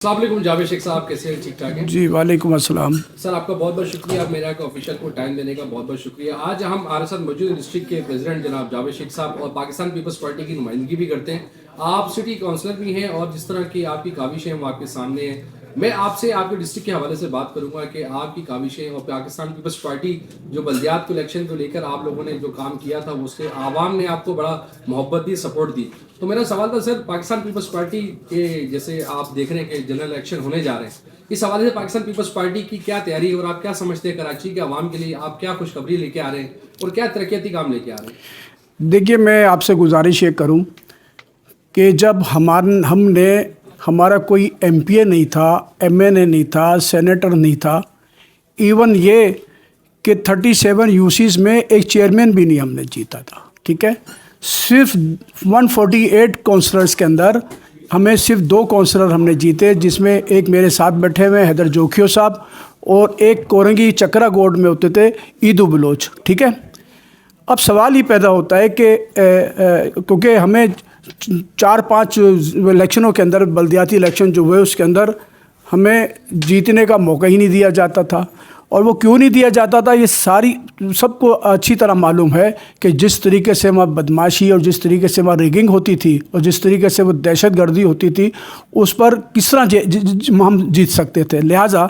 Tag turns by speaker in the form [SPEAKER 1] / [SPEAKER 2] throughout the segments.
[SPEAKER 1] السلام علیکم جاوید شیخ صاحب، کیسے ہیں؟ ٹھیک ٹھاک ہیں
[SPEAKER 2] جی وعلیکم السلام
[SPEAKER 1] سر. آپ کا بہت بہت شکریہ میرا کو آفیشل کو ٹائم دینے کا بہت بہت شکریہ. آج ہم ہمارے ساتھ موجود ڈسٹرکٹ کے پریزیڈنٹ جناب جاوید شیخ صاحب اور پاکستان پیپلز پارٹی کی نمائندگی بھی کرتے ہیں. آپ سٹی کونسلر بھی ہیں اور جس طرح کی آپ کی کاوشیں ہیں وہ آپ کے سامنے ہیں. میں آپ سے آپ کے ڈسٹرکٹ کے حوالے سے بات کروں گا کہ آپ کی کاوشیں اور پاکستان پیپلز پارٹی جو بلدیات کو الیکشن کو لے کر آپ لوگوں نے جو کام کیا تھا اس سے عوام نے آپ کو بڑا محبت دی، سپورٹ دی. تو میرا سوال تھا سر، پاکستان پیپلز پارٹی کے جیسے آپ دیکھ رہے ہیں کہ جنرل الیکشن ہونے جا رہے ہیں، اس حوالے سے پاکستان پیپلز پارٹی کی کیا تیاری ہے اور آپ کیا سمجھتے ہیں کراچی کے عوام کے لیے آپ کیا خوشخبری لے کے آ رہے ہیں اور کیا ترقیاتی کام لے کے آ رہے ہیں؟
[SPEAKER 2] دیکھیے، میں آپ سے گزارش یہ کروں کہ جب ہمارا کوئی ایم پی اے نہیں تھا، ایم این اے نہیں تھا، سینیٹر نہیں تھا، ایون یہ کہ 37 یو سیز میں ایک چیئرمین بھی نہیں ہم نے جیتا تھا. ٹھیک ہے، صرف 148 کونسلرز کے اندر ہمیں صرف 2 کونسلر ہم نے جیتے، جس میں ایک میرے ساتھ بیٹھے ہوئے حیدر جوکھیو صاحب اور ایک کورنگی چکرا گوڈ میں ہوتے تھے عیدو بلوچ. ٹھیک ہے، اب سوال یہ پیدا ہوتا ہے کہ کیونکہ ہمیں 4-5 الیکشنوں کے اندر بلدیاتی الیکشن جو ہوئے اس کے اندر ہمیں جیتنے کا موقع ہی نہیں دیا جاتا تھا. اور وہ کیوں نہیں دیا جاتا تھا یہ سب کو اچھی طرح معلوم ہے کہ جس طریقے سے وہاں بدماشی اور جس طریقے سے وہاں ریگنگ ہوتی تھی اور جس طریقے سے وہ دہشت گردی ہوتی تھی، اس پر کس طرح ہم جیت سکتے تھے. لہٰذا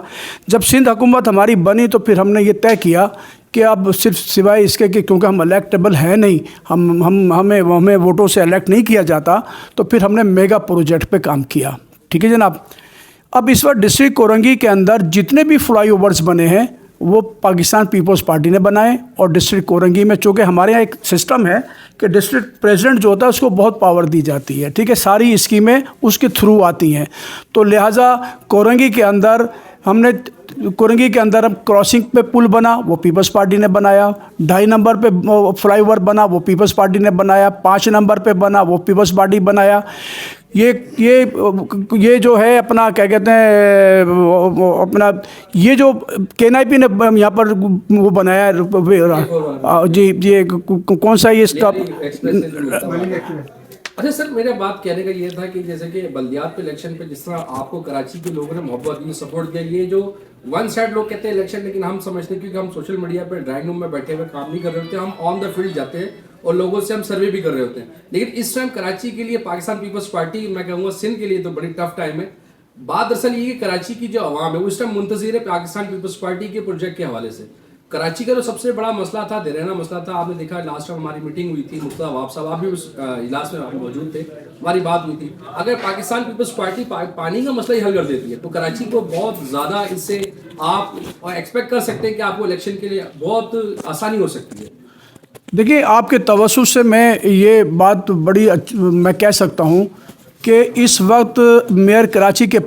[SPEAKER 2] جب سندھ حکومت ہماری بنی تو پھر ہم نے یہ طے کیا کہ اب صرف سوائے اس کے کہ کیونکہ ہم الیکٹیبل ہیں نہیں، ہمیں ووٹوں سے الیکٹ نہیں کیا جاتا، تو پھر ہم نے میگا پروجیکٹ پہ کام کیا. ٹھیک ہے جناب. اب اس وقت ڈسٹرکٹ کورنگی کے اندر جتنے بھی فلائی اوورز بنے ہیں وہ پاکستان پیپلز پارٹی نے بنائے. اور ڈسٹرکٹ کورنگی میں چونکہ ہمارے یہاں ایک سسٹم ہے کہ ڈسٹرکٹ پریزیڈنٹ جو ہوتا ہے اس کو بہت پاور دی جاتی ہے. ٹھیک ہے، ساری اسکیمیں اس کے تھرو آتی ہیں. تو لہٰذا کورنگی کے اندر ہم کراسنگ پہ پل بنا وہ پیپلز پارٹی نے بنایا، 2.5 نمبر پہ فلائی اوور بنا وہ پیپلز پارٹی نے بنایا، 5 نمبر پہ بنا وہ پیپلز پارٹی بنایا. یہ جو ہے اپنا کیا کہتے ہیں اپنا یہ جو KNIP نے یہاں پر وہ بنایا ہے. جی یہ کون سا یہ اسٹاپ.
[SPEAKER 1] اچھا سر، میرا بات کہنے کا یہ تھا کہ جیسے کہ بلدیات پہ الیکشن پہ جس طرح آپ کو کراچی کے لوگوں نے محبت دی، سپورٹ دیا، یہ جو ون سائڈ لوگ کہتے ہیں الیکشن، لیکن ہم سمجھتے ہیں کیونکہ ہم سوشل میڈیا پہ ڈرائنگ روم میں بیٹھے ہوئے کام نہیں کر رہے ہوتے، ہم آن دا فیلڈ جاتے ہیں اور لوگوں سے ہم سروے بھی کر رہے ہوتے ہیں. لیکن اس ٹائم کراچی کے لیے پاکستان پیپلز پارٹی، میں کہوں گا سندھ کے لیے تو بڑی ٹف ٹائم ہے. بات دراصل یہ کہ کراچی کی جو عوام ہے وہ اس ٹائم منتظر ہے پاکستان پیپلز پارٹی کے پروجیکٹ کے حوالے سے. کراچی کا جو سب سے بڑا مسئلہ تھا دیرینہ مسئلہ تھا. آپ نے دیکھا لاسٹ ٹائم ہماری میٹنگ ہوئی تھی، مرتضیٰ عواب صاحب آپ بھی اس اجلاس میں موجود تھے، ہماری بات ہوئی تھی. اگر پاکستان پیپلز پارٹی پانی کا مسئلہ ہی حل کر دیتی ہے تو کراچی کو بہت زیادہ اس سے آپ ایکسپیکٹ کر سکتے ہیں کہ آپ کو الیکشن کے لیے بہت آسانی ہو سکتی ہے.
[SPEAKER 2] دیکھیے، آپ کے توسط سے میں یہ بات میں کہہ سکتا ہوں کہ اس وقت میئر کراچی کے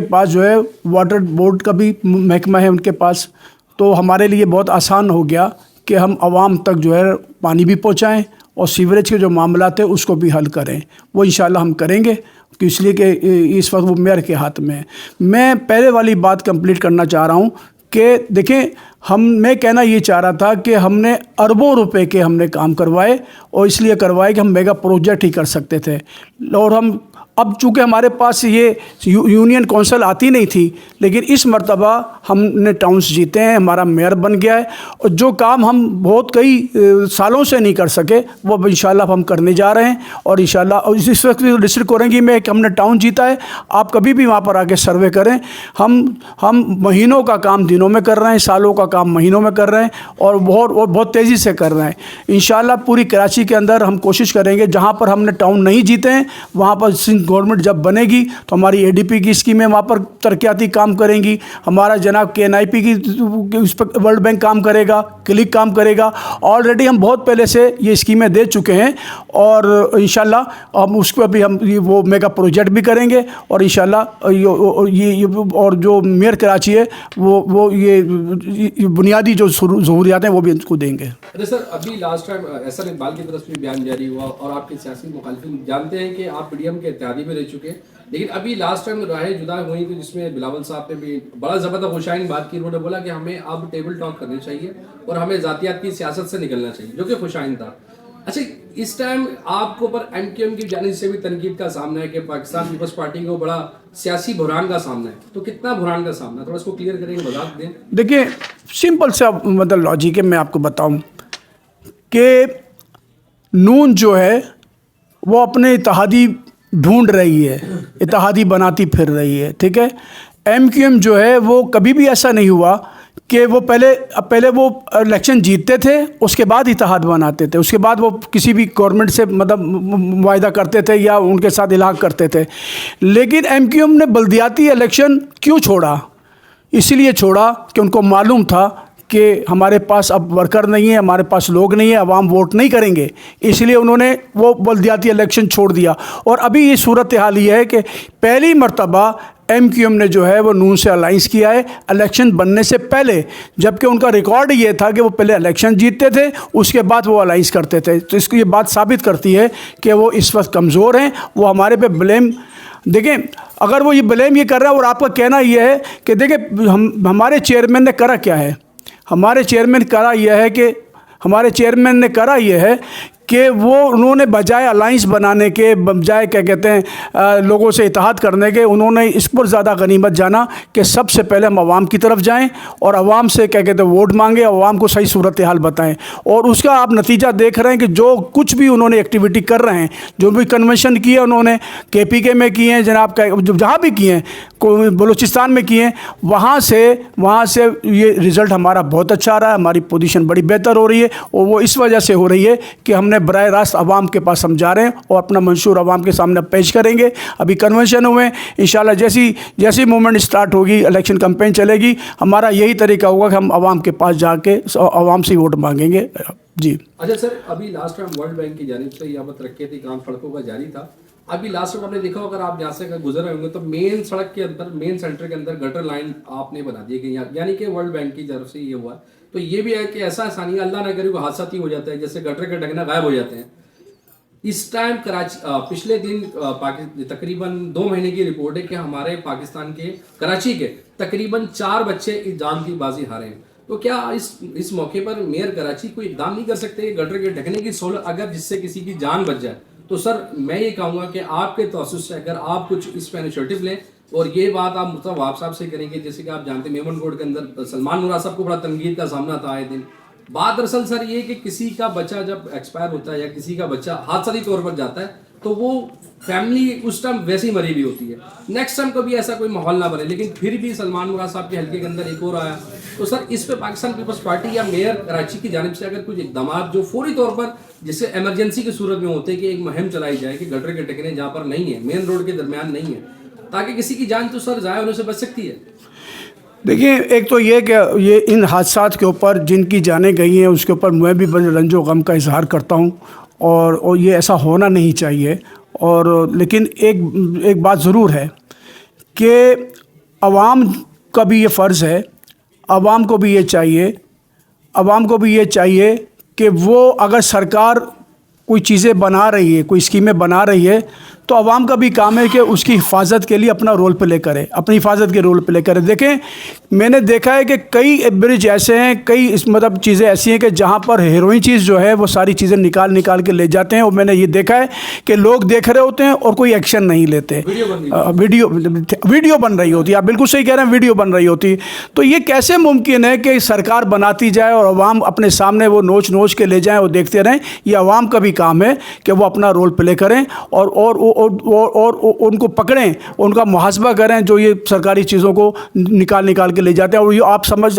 [SPEAKER 2] پاس جو ہے واٹر بورڈ کا بھی محکمہ ہے ان کے پاس. تو ہمارے لیے بہت آسان ہو گیا کہ ہم عوام تک جو ہے پانی بھی پہنچائیں اور سیوریج کے جو معاملات ہیں اس کو بھی حل کریں. وہ انشاءاللہ ہم کریں گے، اس لیے کہ اس وقت وہ میئر کے ہاتھ میں ہے. میں پہلے والی بات کمپلیٹ کرنا چاہ رہا ہوں کہ دیکھیں، میں کہنا یہ چاہ رہا تھا کہ ہم نے اربوں روپے کے ہم نے کام کروائے، اور اس لیے کروائے کہ ہم میگا پروجیکٹ ہی کر سکتے تھے. اور اب چونکہ ہمارے پاس یہ یونین کونسل آتی نہیں تھی، لیکن اس مرتبہ ہم نے ٹاؤنز جیتے ہیں، ہمارا میئر بن گیا ہے. اور جو کام ہم کئی سالوں سے نہیں کر سکے وہ اب انشاءاللہ ہم کرنے جا رہے ہیں. اور انشاءاللہ اس وقت ڈسٹرکٹ کورنگی میں ہم نے ٹاؤن جیتا ہے. آپ کبھی بھی وہاں پر آ کے سروے کریں. ہم مہینوں کا کام دنوں میں کر رہے ہیں، سالوں کا کام مہینوں میں کر رہے ہیں، اور بہت تیزی سے کر رہے ہیں. انشاءاللہ پوری کراچی کے اندر ہم کوشش کریں گے جہاں پر ہم نے ٹاؤن نہیں جیتے ہیں وہاں پر گورنمنٹ جب بنے گی تو ہماری ADP کی اسکیمیں وہاں پر ترقیاتی کام کریں گی. ہمارا جناب KNIP کی اس پر ورلڈ بینک کام کرے گا، کلک کام کرے گا. آلریڈی ہم بہت پہلے سے یہ اسکیمیں دے چکے ہیں، اور انشاءاللہ ہم اس کو ابھی ہم وہ میگا پروجیکٹ بھی کریں گے. اور انشاءاللہ اور جو میئر کراچی ہے وہ یہ بنیادی جو ضروریات ہیں وہ بھی ان کو دیں گے.
[SPEAKER 1] ارے سر، ابھی لاسٹ ٹائم احسن اقبال کی طرف سے بیان جاری ہوا، اور آپ کے سیاسی مخالفین جانتے ہیں کہ آپ PDM کے اتحادی میں رہ چکے ہیں، لیکن ابھی لاسٹ ٹائم راہیں جدا ہوئی تھی جس میں بلاول صاحب نے بھی بڑا زبردست خوشائن بات کی. انہوں نے بولا کہ ہمیں اب ٹیبل ٹاک کرنی چاہیے اور ہمیں ذاتیات کی سیاست سے نکلنا چاہیے، جو کہ خوشائن تھا. اچھا، اس ٹائم آپ کو پر ایم کیو ایم کی جانب سے بھی تنقید کا سامنا ہے کہ پاکستان پیپلز پارٹی کو بڑا سیاسی بحران کا سامنا ہے، تو کتنا بحران کا سامنا ہے تھوڑا اس کو کلیئر کریں گے، وضاحت دیں.
[SPEAKER 2] دیکھیں سمپل سا مطلب لاجک ہے، میں آپ کو بتاؤں کہ نون جو ہے وہ اپنے اتحادی ڈھونڈ رہی ہے، اتحادی بناتی پھر رہی ہے، ٹھیک ہے. ایم کیو ایم جو ہے وہ کبھی بھی ایسا نہیں ہوا کہ وہ پہلے وہ الیکشن جیتتے تھے، اس کے بعد اتحاد بناتے تھے، اس کے بعد وہ کسی بھی گورنمنٹ سے مطلب معاہدہ کرتے تھے یا ان کے ساتھ الحاق کرتے تھے. لیکن ایم کیو ایم نے بلدیاتی الیکشن کیوں چھوڑا؟ اسی لیے چھوڑا کہ ان کو معلوم تھا کہ ہمارے پاس اب ورکر نہیں ہے، ہمارے پاس لوگ نہیں ہیں، عوام ووٹ نہیں کریں گے، اس لیے انہوں نے وہ بلدیاتی الیکشن چھوڑ دیا. اور ابھی یہ صورتحال یہ ہے کہ پہلی مرتبہ ایم کیو ایم نے جو ہے وہ نون سے الائنس کیا ہے الیکشن بننے سے پہلے، جبکہ ان کا ریکارڈ یہ تھا کہ وہ پہلے الیکشن جیتتے تھے اس کے بعد وہ الائنس کرتے تھے. تو اس کو یہ بات ثابت کرتی ہے کہ وہ اس وقت کمزور ہیں. وہ ہمارے پہ بلیم، دیکھیں اگر وہ یہ بلیم یہ کر رہا ہے، اور آپ کا کہنا یہ ہے کہ دیکھیں ہمارے چیئرمین نے کرا کیا ہے، ہمارے چیئرمین نے کرا یہ ہے کہ وہ انہوں نے بجائے الائنس بنانے کے، بجائے کیا کہتے ہیں لوگوں سے اتحاد کرنے کے، انہوں نے اس پر زیادہ غنیمت جانا کہ سب سے پہلے ہم عوام کی طرف جائیں اور عوام سے کیا کہتے ہیں ووٹ مانگیں، عوام کو صحیح صورتحال بتائیں. اور اس کا آپ نتیجہ دیکھ رہے ہیں کہ جو کچھ بھی انہوں نے ایکٹیویٹی کر رہے ہیں، جو بھی کنونشن کیے انہوں نے کے پی کے میں کیے ہیں جناب، جہاں بھی کیے ہیں، بلوچستان میں کیے ہیں، وہاں سے یہ رزلٹ ہمارا بہت اچھا آ رہا ہے، ہماری پوزیشن بڑی بہتر ہو رہی ہے. اور وہ اس وجہ سے ہو رہی ہے کہ ہم نے براہ راست عوام کے پاس سمجھا رہے ہیں اور اپنا منشور عوام کے سامنے پیش کریں گے. ابھی کنونشن ہوئے، انشاءاللہ جیسی موومنٹ اسٹارٹ ہوگی، الیکشن کمپین چلے گی، ہمارا یہی طریقہ ہوگا کہ ہم عوام کے پاس جا کے عوام سے ووٹ مانگیں گے. جی
[SPEAKER 1] اچھا سر، ابھی لاسٹ ٹائم ورلڈ بینک کی جانب سے یہ عبت رکھے تھے، کام سڑکوں کا جاری تھا. ابھی لاسٹ ٹائم آپ نے دیکھا اگر آپ یہاں سے گزر رہے ہوں گے تو مین سڑک کے اندر، مین سینٹر کے اندر گٹر لائن آپ نے بنا دی گئی، یعنی کہ ورلڈ بینک کی طرف سے یہ ہوا. تو یہ بھی ہے کہ ایسا آسانی اللہ نہ کرے کوئی حادثہ ہی ہو جاتا ہے، جیسے گٹر کے ڈھکنا غائب ہو جاتے ہیں. اس ٹائم کراچی پچھلے دن تقریباً 2 مہینے کی رپورٹ ہے کہ ہمارے پاکستان کے کراچی کے تقریباً 4 بچے جان کی بازی ہارے ہیں. تو کیا اس موقع پر میئر کراچی کوئی اقدام نہیں کر سکتے کہ گٹر کے ڈھکنے کی سہولت اگر جس سے کسی کی جان بچ جائے؟ تو سر میں یہ کہوں گا کہ آپ کے توسط سے اگر آپ کچھ اس پہ انیشیٹو لیں، اور یہ بات آپ مصطفیٰ وہاب صاحب سے کریں گے، جیسے کہ آپ جانتے ہیں میمن کوٹ کے اندر سلمان مراد صاحب کو بڑا تنقید کا سامنا تھا آئے دن. بات دراصل سر یہ کہ کسی کا بچہ جب ایکسپائر ہوتا ہے یا کسی کا بچہ حادثاتی طور پر جاتا ہے تو وہ فیملی اس ٹائم ویسے ہی مری ہوئی ہوتی ہے. نیکسٹ ٹائم کبھی ایسا کوئی ماحول نہ بنے، لیکن پھر بھی سلمان مراد صاحب کے حلقے کے اندر ایک اور آیا. تو سر اس پہ پاکستان پیپلز پارٹی یا میئر کراچی کی جانب سے اگر کچھ اقدامات جو فوری طور پر جسے ایمرجنسی کی صورت میں ہوتے کہ ایک مہم چلائی جائے کہ گٹر کے ٹکنے جہاں پر نہیں ہے، مین روڈ کے درمیان نہیں ہے، تاکہ کسی کی جان تو سر ضائع ہونے سے بچ سکتی ہے.
[SPEAKER 2] دیکھیں ایک تو یہ کہ یہ ان حادثات کے اوپر جن کی جانیں گئی ہیں اس کے اوپر میں بھی بڑے رنج و غم کا اظہار کرتا ہوں، اور یہ ایسا ہونا نہیں چاہیے. اور لیکن ایک بات ضرور ہے کہ عوام کا بھی یہ فرض ہے، عوام کو بھی یہ چاہیے کہ وہ اگر سرکار کوئی چیزیں بنا رہی ہے، کوئی اسکیمیں بنا رہی ہے، تو عوام کا بھی کام ہے کہ اس کی حفاظت کے لیے اپنا رول پلے کرے، اپنی حفاظت کے رول پلے کرے. دیکھیں میں نے دیکھا ہے کہ کئی برج ایسے ہیں، کئی مطلب چیزیں ایسی ہیں کہ جہاں پر ہیروئن چیز جو ہے وہ ساری چیزیں نکال کے لے جاتے ہیں، اور میں نے یہ دیکھا ہے کہ لوگ دیکھ رہے ہوتے ہیں اور کوئی ایکشن نہیں لیتے. ویڈیو بن رہی ہوتی ہے، آپ بالکل صحیح کہہ رہے ہیں، ویڈیو بن رہی ہوتی. تو یہ کیسے ممکن ہے کہ سرکار بناتی جائے اور عوام اپنے سامنے وہ نوچ کے لے جائیں اور دیکھتے رہیں؟ یہ عوام کا بھی کام ہے کہ وہ اپنا رول پلے کریں اور ان کو پکڑیں، ان کا محاسبہ کریں جو یہ سرکاری چیزوں کو نکال کے لے جاتے ہیں. اور یہ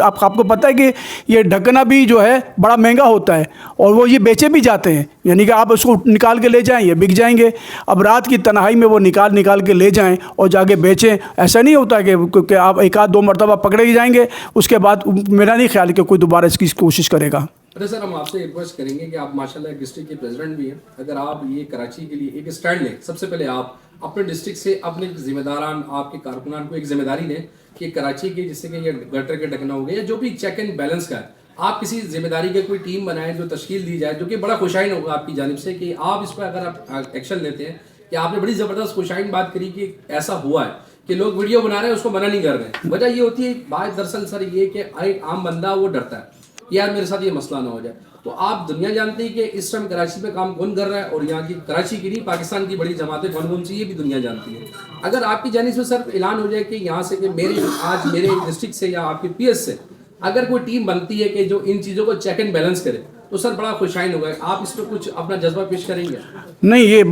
[SPEAKER 2] آپ کو پتہ ہے کہ یہ ڈھکنا بھی جو ہے بڑا مہنگا ہوتا ہے اور وہ یہ بیچے بھی جاتے ہیں، یعنی کہ آپ اس کو نکال کے لے جائیں یہ بک جائیں گے. اب رات کی تنہائی میں وہ نکال کے لے جائیں اور جا کے بیچیں. ایسا نہیں ہوتا کہ آپ ایک آدھ 2 مرتبہ پکڑے ہی جائیں گے، اس کے بعد میرا نہیں خیال کہ کوئی دوبارہ اس کی کوشش کرے گا.
[SPEAKER 1] ارے سر ہم آپ سے ریکویسٹ کریں گے کہ آپ ماشاءاللہ ایک ڈسٹرکٹ کے پریزیڈنٹ بھی ہیں، اگر آپ یہ کراچی کے لیے ایک اسٹینڈ لیں، سب سے پہلے آپ اپنے ڈسٹرکٹ سے اپنے ذمہ داران، آپ کے کارکنان کو ایک ذمہ داری دیں کہ کراچی کے جس سے کہ یہ گٹر کے ڈھکنا ہو گیا یا جو بھی چیک اینڈ بیلنس کا ہے، آپ کسی ذمہ داری کے کوئی ٹیم بنائیں جو تشکیل دی جائے، جو کہ بڑا خوشائن ہوگا آپ کی جانب سے کہ آپ اس پہ اگر آپ ایکشن لیتے ہیں. کہ آپ نے بڑی زبردست خوشائن بات کری کہ ایسا ہوا ہے کہ لوگ ویڈیو بنا رہے ہیں، اس کو منع نہیں کر رہے ہیں. وجہ یہ ہوتی ہے بات دراصل سر یہ کہ ایک عام بندہ وہ ڈرتا ہے کہ یار میرے ساتھ یہ مسئلہ نہ ہو جائے. تو آپ دنیا جانتی ہے کہ اس ٹائم کراچی پہ کام کون کر رہا ہے, اور یہاں کی کراچی کی نہیں پاکستان کی بڑی جماعتیں کون سی یہ بھی دنیا جانتی ہے. اگر آپ کی جانب سے سر اعلان ہو جائے کہ یہاں سے کہ میرے ڈسٹرکٹ سے یا آپ کے پی ایس سے اگر کوئی ٹیم بنتی ہے کہ جو ان چیزوں کو چیک اینڈ بیلنس کرے, تو سر بڑا خوشائن ہوگا. آپ اس پہ کچھ اپنا جذبہ پیش کریں گے؟
[SPEAKER 2] نہیں, یہ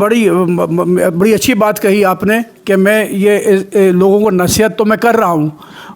[SPEAKER 2] بڑی اچھی بات کہی آپ نے کہ میں یہ لوگوں کو نصیحت تو میں کر رہا ہوں,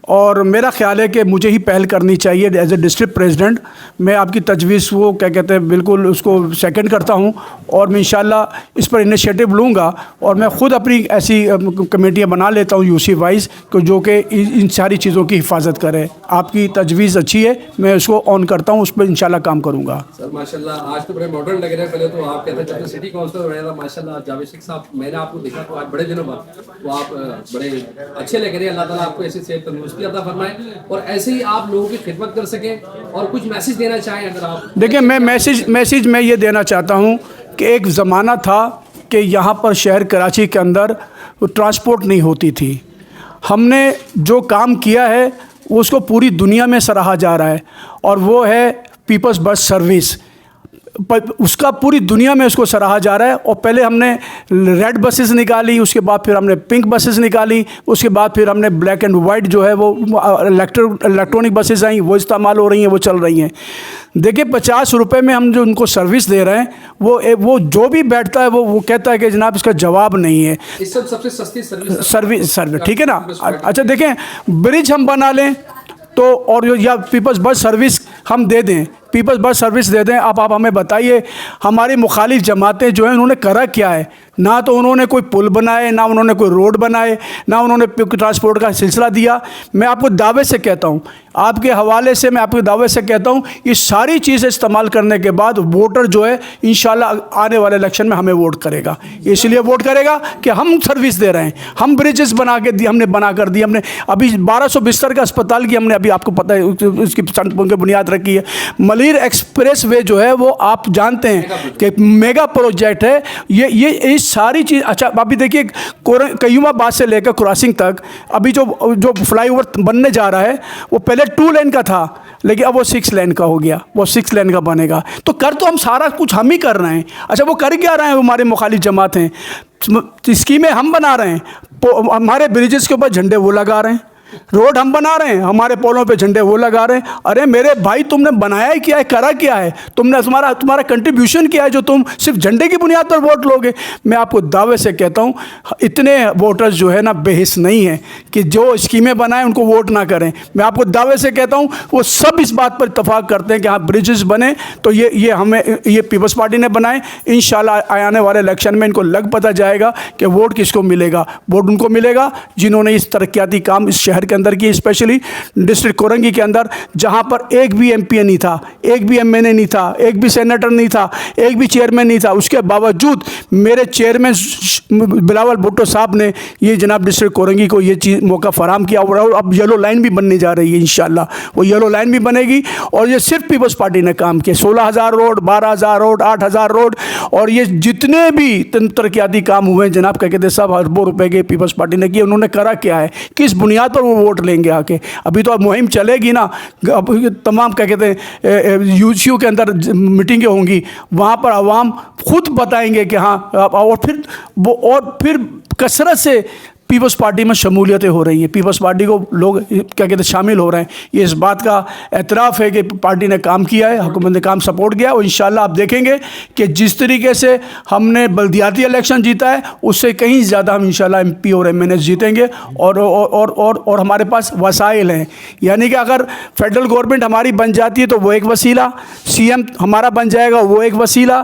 [SPEAKER 2] اور میرا خیال ہے کہ مجھے ہی پہل کرنی چاہیے ایز اے ڈسٹرکٹ پریزیڈنٹ. میں آپ کی تجویز کو کیا کہتے ہیں بالکل اس کو سیکنڈ کرتا ہوں, اور میں انشاءاللہ اس پر انیشیٹو لوں گا, اور میں خود اپنی ایسی کمیٹیاں بنا لیتا ہوں یو سی وائز جو کہ ان ساری چیزوں کی حفاظت کرے. آپ کی تجویز اچھی ہے, میں اس کو آن کرتا ہوں, اس پہ انشاءاللہ کام کروں گا.
[SPEAKER 1] سر ماشاءاللہ آج تو بڑے ماڈرن لگ رہے ہیں. پہلے تو آپ کہتے ہیں جب سٹی کاؤنسلر ہو رہا تھا ماشاءاللہ جاوید شیخ صاحب, میں نے آپ کو دیکھا تو آج بڑے دنوں بعد تو آپ بڑے اچھے لگ رہے ہیں. اللہ تعالیٰ آپ کو ایسی صحت تندرستی عطا فرمائے, اور ایسے ہی آپ لوگوں کی خدمت کر سکیں. اور کچھ میسج دینا چاہیں اگر آپ؟
[SPEAKER 2] دیکھیں, میں میسج میں یہ دینا چاہتا ہوں کہ ایک زمانہ تھا کہ یہاں پر شہر کراچی کے اندر ٹرانسپورٹ نہیں ہوتی تھی. ہم نے جو کام کیا ہے اس کو پوری دنیا میں سراہا جا رہا ہے, اور وہ ہے پیپلز بس سروس. اس کا پوری دنیا میں اس کو سراہا جا رہا ہے. اور پہلے ہم نے ریڈ بسز نکالی, اس کے بعد پھر ہم نے پنک بسز نکالی, اس کے بعد پھر ہم نے بلیک اینڈ وائٹ جو ہے وہ الیکٹرانک بسز آئیں, وہ استعمال ہو رہی ہیں, وہ چل رہی ہیں. دیکھیں 50 روپے میں ہم جو ان کو سروس دے رہے ہیں, وہ جو بھی بیٹھتا ہے وہ کہتا ہے کہ جناب اس کا جواب نہیں ہے.
[SPEAKER 1] اس سب سے سستی
[SPEAKER 2] سروس ٹھیک ہے نا. اچھا دیکھیں, برج ہم بنا لیں تو, اور یا پیپلز بس سروس ہم دے دیں, پیپلز بس سروس دے دیں. آپ ہمیں بتائیے ہماری مخالف جماعتیں جو ہیں انہوں نے کرا کیا ہے؟ نہ تو انہوں نے کوئی پل بنائے, نہ انہوں نے کوئی روڈ بنائے, نہ انہوں نے ٹرانسپورٹ کا سلسلہ دیا. میں آپ کو دعوے سے کہتا ہوں, آپ کے حوالے سے میں آپ کے دعوے سے کہتا ہوں, یہ ساری چیزیں استعمال کرنے کے بعد ووٹر جو ہے انشاءاللہ آنے والے الیکشن میں ہمیں ووٹ کرے گا. اس لیے ووٹ کرے گا کہ ہم سروس دے رہے ہیں, ہم بریجز بنا کے دی, ہم نے بنا کر دی, ہم نے ابھی 1200 بستر کا اسپتال کی ہم نے ابھی آپ کو پتہ ہے اس کی بنیاد رکھی ہے. ملیر ایکسپریس وے جو ہے وہ آپ جانتے ہیں کہ میگا پروجیکٹ ہے. یہ ساری چیز. اچھا ابھی دیکھیے قیوم آباد سے لے کر کراسنگ تک ابھی جو فلائی اوور بننے جا رہا ہے وہ پہلے 2 لین کا تھا, لیکن اب وہ 6 لین کا ہو گیا, وہ 6 لین کا بنے گا. تو تو ہم سارا کچھ ہم ہی کر رہے ہیں. اچھا وہ کر کیا رہے ہیں ہمارے مخالف جماعت ہیں؟ اسکیمیں ہم بنا رہے ہیں, ہمارے بریجز کے اوپر جھنڈے وہ لگا رہے ہیں, روڈ ہم بنا رہے ہیں, ہمارے پولوں پہ جھنڈے وہ لگا رہے ہیں. ارے میرے بھائی تم نے بنایا ہی کیا ہے, کرا کیا ہے تم نے, تمہارا کنٹریبیوشن کیا ہے جو تم صرف جھنڈے کی بنیاد پر ووٹ لوگے؟ میں آپ کو دعوے سے کہتا ہوں اتنے ووٹرز جو ہے نا بے حس نہیں ہیں کہ جو اسکیمیں بنائیں ان کو ووٹ نہ کریں. میں آپ کو دعوے سے کہتا ہوں وہ سب اس بات پر اتفاق کرتے ہیں کہ ہاں بریجز بنے تو یہ پیپلز پارٹی نے بنائے. انشاءاللہ آنے والے الیکشن میں ان کو لگ پتہ جائے گا کہ ووٹ کس کو ملے گا. ووٹ ان کو ملے گا جنہوں نے اس ترقیاتی کام اس شہر کے اندر کی, اسپیشلی ڈسٹرکٹ کورنگی کے اندر جہاں پر ایک بھی ایم پی اے نہیں تھا, ایک بھی ایم این اے نہیں تھا, ایک بھی سینیٹر نہیں تھا, ایک بھی چیئرمین نہیں تھا. اس کے باوجود میرے چیئرمین بلاول بھٹو صاحب نے یہ جناب ڈسٹرکٹ کورنگی کو یہ چیز موقع فراہم کیا, اور اب یلو لائن بھی بننے جا رہی ہے انشاءاللہ. وہ یلو لائن بھی بنے گی, اور یہ صرف پیپلز پارٹی نے کام کیا. 16,000 روڈ, 12,000 روڈ, 8,000 روڈ, اور یہ جتنے بھی ترقیاتی کام ہوئے ہیں جناب کیا کہتے ہیں سب اربوں روپے کے پیپلز پارٹی نے کیے. انہوں نے کرا کیا ہے, کس بنیاد پر وہ ووٹ لیں گے آ کے؟ ابھی تو اب مہم چلے گی نا, تمام کیا کہتے ہیں یو سی یو کے اندر میٹنگیں ہوں گی, وہاں پر عوام خود بتائیں گے کہ ہاں, اور پھر کثرت سے پیپلز پارٹی میں شمولیتیں ہو رہی ہیں, پیپلز پارٹی کو لوگ کیا کہتے ہیں شامل ہو رہے ہیں. یہ اس بات کا اعتراف ہے کہ پارٹی نے کام کیا ہے, حکومت نے کام سپورٹ کیا, اور انشاءاللہ آپ دیکھیں گے کہ جس طریقے سے ہم نے بلدیاتی الیکشن جیتا ہے اس سے کہیں زیادہ ہم انشاءاللہ ایم پی اور ایم این ایس جیتیں گے. اور ہمارے پاس وسائل ہیں, یعنی کہ اگر فیڈرل گورنمنٹ ہماری بن جاتی ہے تو وہ ایک وسیلہ, سی ایم ہمارا بن جائے گا وہ ایک وسیلہ,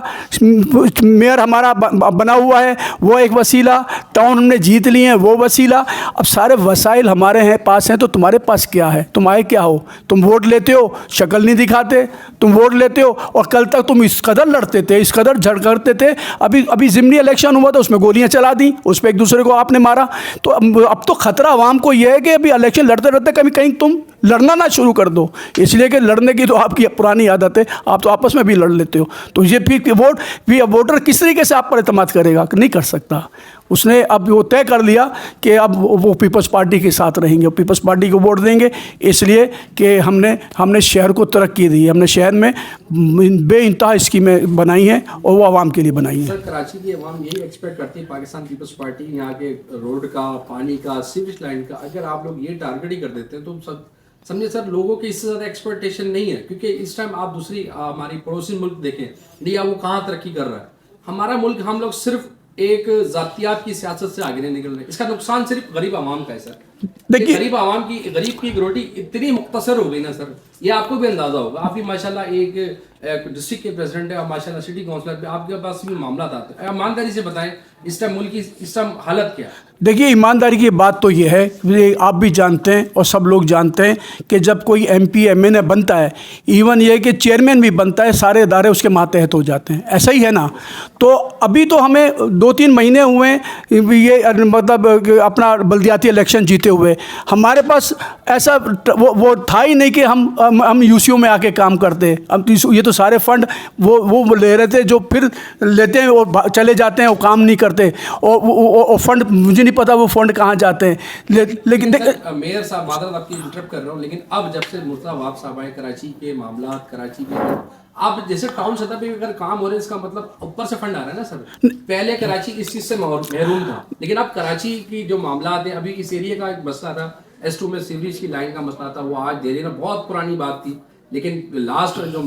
[SPEAKER 2] میئر ہمارا بنا ہوا ہے وہ ایک وسیلہ, ٹاؤن ہم نے جیت لی ہیں وہ وسیلہ. اب سارے وسائل ہمارے پاس ہیں, تو تمہارے پاس کیا ہے؟ تم آئے کیا ہو؟ تم ووٹ لیتے ہو, شکل نہیں دکھاتے, تم ووٹ لیتے ہو, اور کل تک تم اس قدر لڑتے تھے, اس قدر جھڑ کرتے تھے. ابھی ضمنی الیکشن ہوا تھا, اس میں گولیاں چلا دیں, اس پہ ایک دوسرے کو آپ نے مارا. تو اب تو خطرہ عوام کو یہ ہے کہ ابھی الیکشن لڑتے لڑتے کہیں تم لڑنا نہ شروع کر دو, اس لیے کہ لڑنے کی تو آپ کی پرانی عادت ہے, آپ تو آپس میں بھی لڑ لیتے ہو. تو یہ پھر ووٹر کس طریقے سے آپ پر اعتماد کرے گا؟ نہیں کر سکتا. اس نے اب وہ طے کر لیا کہ اب وہ پیپلز پارٹی کے ساتھ رہیں گے, پیپلز پارٹی کو ووٹ دیں گے, اس لیے کہ ہم نے شہر کو ترقی دی ہے, ہم نے شہر میں بے انتہا اسکیمیں بنائی ہیں اور وہ عوام کے لیے بنائی ہیں.
[SPEAKER 1] سر کراچی کی عوام یہی ایکسپیکٹ کرتی ہے پاکستان پیپلز پارٹی, یہاں کے روڈ کا, پانی کا, سیویج لائن کا, اگر آپ لوگ یہ ٹارگیٹ ہی کر دیتے ہیں تو سمجھے سر لوگوں کی اس سے زیادہ ایکسپیکٹیشن نہیں ہے, کیونکہ اس ٹائم آپ دوسری ہماری پڑوسی ملک دیکھیں انڈیا, وہ کہاں ترقی کر رہا ہے. ہمارا ملک, ہم لوگ صرف ایک ذاتیات کی سیاست سے آگے نہیں نکل رہے. اس کا نقصان صرف غریب عوام کا ہے سر. دیکھیے غریب کی روٹی اتنی مختصر ہو گئی نا سر, یہ آپ کو بھی اندازہ ہوگا. آپ بھی ماشاءاللہ ایک ڈسٹرکٹ کے پریزیڈنٹ ہے, اور ماشاءاللہ سٹی کونسلر پہ آپ کے پاس بھی معاملات آتے ہیں. ایمانداری سے بتائیں اس ٹائم ملک کی اس ٹائم حالت کیا ہے؟
[SPEAKER 2] دیکھیے ایمانداری کی بات تو یہ ہے, آپ بھی جانتے ہیں اور سب لوگ جانتے ہیں کہ جب کوئی ایم پی ایم این اے بنتا ہے, ایون یہ کہ چیئرمین بھی بنتا ہے, سارے ادارے اس کے ماتحت ہو جاتے ہیں. ایسا ہی ہے نا. تو ابھی تو ہمیں 2-3 مہینے ہوئے ہیں یہ مطلب اپنا بلدیاتی الیکشن جیتے ہوئے. ہمارے پاس ایسا وہ تھا ہی نہیں کہ ہم یو سی او میں آ کے کام کرتے. یہ تو سارے فنڈ وہ لے رہے تھے جو پھر لیتے ہیں اور چلے جاتے ہیں, وہ کام نہیں کرتے, اور فنڈ مجھے نہیں پتا وہ فنڈ کہاں جاتے ہیں. لیکن
[SPEAKER 1] میئر صاحب معذرت آپ کی انٹرپٹ کر رہا ہوں, لیکن اب جب سے مرتضیٰ وہاب صاحب آئے, کراچی کے معاملات, کراچی کے اب جیسے ٹاؤن سطح پہ اگر کام ہو رہے ہیں, اس کا مطلب اوپر سے فنڈ آ رہا ہے نا سر. پہلے کراچی اس چیز سے محروم تھا, لیکن اب کراچی کی جو معاملات ہیں, ابھی اس ایریا کا ایک مسئلہ تھا S2 میں سیوریج کی لائن کا مسئلہ تھا, وہ آج دے دینا بہت پرانی بات تھی. لیکن لاسٹ جو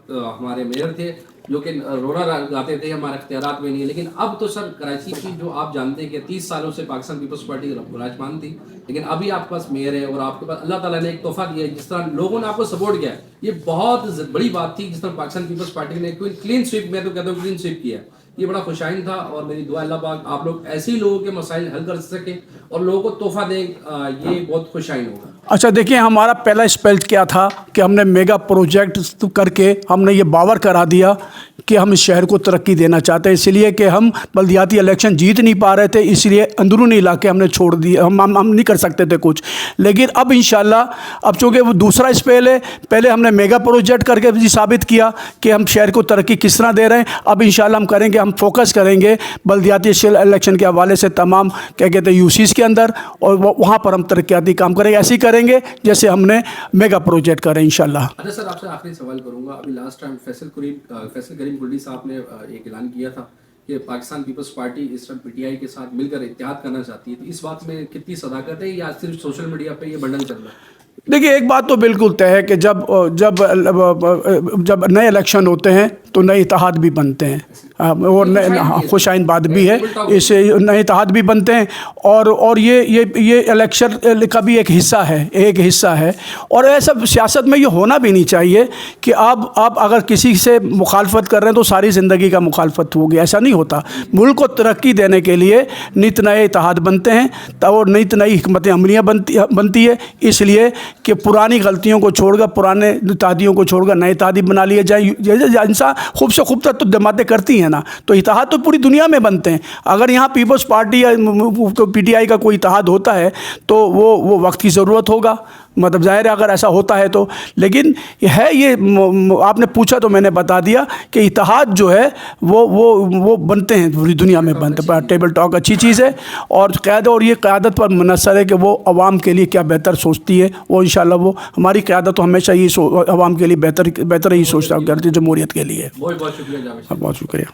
[SPEAKER 1] ہمارے میئر تھے جو کہ رونا گاتے تھے ہمارے اختیارات میں نہیں ہے. لیکن اب تو سر کراچی کی جو آپ جانتے ہیں کہ 30 سالوں سے پاکستان پیپلز پارٹی راجمان تھی, لیکن ابھی آپ کے پاس میئر ہے اور آپ کے پاس اللہ تعالیٰ نے ایک تحفہ دیا ہے. جس طرح لوگوں نے آپ کو سپورٹ کیا ہے, یہ بہت بڑی بات تھی. جس طرح پاکستان پیپلز پارٹی نے کلین سویپ, میں تو کہتا ہوں کلین سویپ کیا ہے, یہ بڑا خوشائن تھا. اور میری دعا اللہ پاک آپ لوگ ایسے ہی لوگوں کے مسائل حل کر سکیں اور لوگوں کو تحفہ دیں, یہ بہت خوشائن ہوگا.
[SPEAKER 2] اچھا دیکھیں, ہمارا پہلا اسپیل کیا تھا کہ ہم نے میگا پروجیکٹ کر کے ہم نے یہ باور کرا دیا کہ ہم اس شہر کو ترقی دینا چاہتے ہیں. اس لیے کہ ہم بلدیاتی الیکشن جیت نہیں پا رہے تھے, اس لیے اندرونی علاقے ہم نے چھوڑ دیے, ہم نہیں کر سکتے تھے کچھ. لیکن اب انشاءاللہ اب چونکہ وہ دوسرا اسپیل ہے, پہلے ہم نے میگا پروجیکٹ کر کے بھی ثابت کیا کہ ہم شہر کو ترقی کس طرح دے رہے ہیں. اب انشاءاللہ ہم کریں گے, ہم فوکس کریں گے بلدیاتی الیکشن کے حوالے سے تمام کیا کہتے ہیں یوسیز کے اندر, اور وہاں پر ہم ترقیاتی کام کریں گے. ایسے ہی کریں گے جیسے ہم نے میگا پروجیکٹ کریں انشاءاللہ.
[SPEAKER 1] اچھا سر, آپ سے آخری سوال کروں گا. ابھی لاسٹ ٹائم فیصل کریم کلڈی صاحب نے ایک اعلان کیا تھا کہ پاکستان پیپلز پارٹی اس ٹائم PTI کے ساتھ مل کر اتحاد کرنا چاہتی ہے, تو اس بات میں کتنی صداقت ہے یا صرف سوشل میڈیا پہ یہ بنڈل چل رہا ہے؟
[SPEAKER 2] دیکھیے ایک بات تو بالکل طے ہے کہ جب نئے الیکشن ہوتے ہیں تو نئے اتحاد بھی بنتے ہیں, اور خوشائن بات بھی ہے, اس سے نئے اتحاد بھی بنتے ہیں. اور یہ الیکشن کا بھی ایک حصہ ہے. اور ایسا سیاست میں یہ ہونا بھی نہیں چاہیے کہ آپ اگر کسی سے مخالفت کر رہے ہیں تو ساری زندگی کا مخالفت ہوگی, ایسا نہیں ہوتا. ملک کو ترقی دینے کے لیے نت نئے اتحاد بنتے ہیں اور نت نئی حکمت عملیاں بنتی ہے. اس لیے کہ پرانی غلطیوں کو چھوڑ کر, پرانے اتحادیوں کو چھوڑ کر نئے اتحادی بنا لیے جائیں. انسان خوب سے خوب تک تو جماعتیں کرتی ہیں نا, تو اتحاد تو پوری دنیا میں بنتے ہیں. اگر یہاں پیپلز پارٹی یا PTI کا کوئی اتحاد ہوتا ہے تو وہ وقت کی ضرورت ہوگا, مطلب ظاہر ہے اگر ایسا ہوتا ہے تو. لیکن یہ آپ نے پوچھا تو میں نے بتا دیا کہ اتحاد جو ہے وہ بنتے ہیں, پوری دنیا میں بنتے ہیں. ٹیبل ٹاک اچھی چیز ہے, اور اور یہ قیادت پر منحصر ہے کہ وہ عوام کے لیے کیا بہتر سوچتی ہے. وہ انشاءاللہ وہ ہماری قیادت تو ہمیشہ عوام کے لیے بہتر ہی سوچتا کرتی ہے, جمہوریت کے لیے.
[SPEAKER 1] بہت شکریہ.
[SPEAKER 2] بہت شکریہ.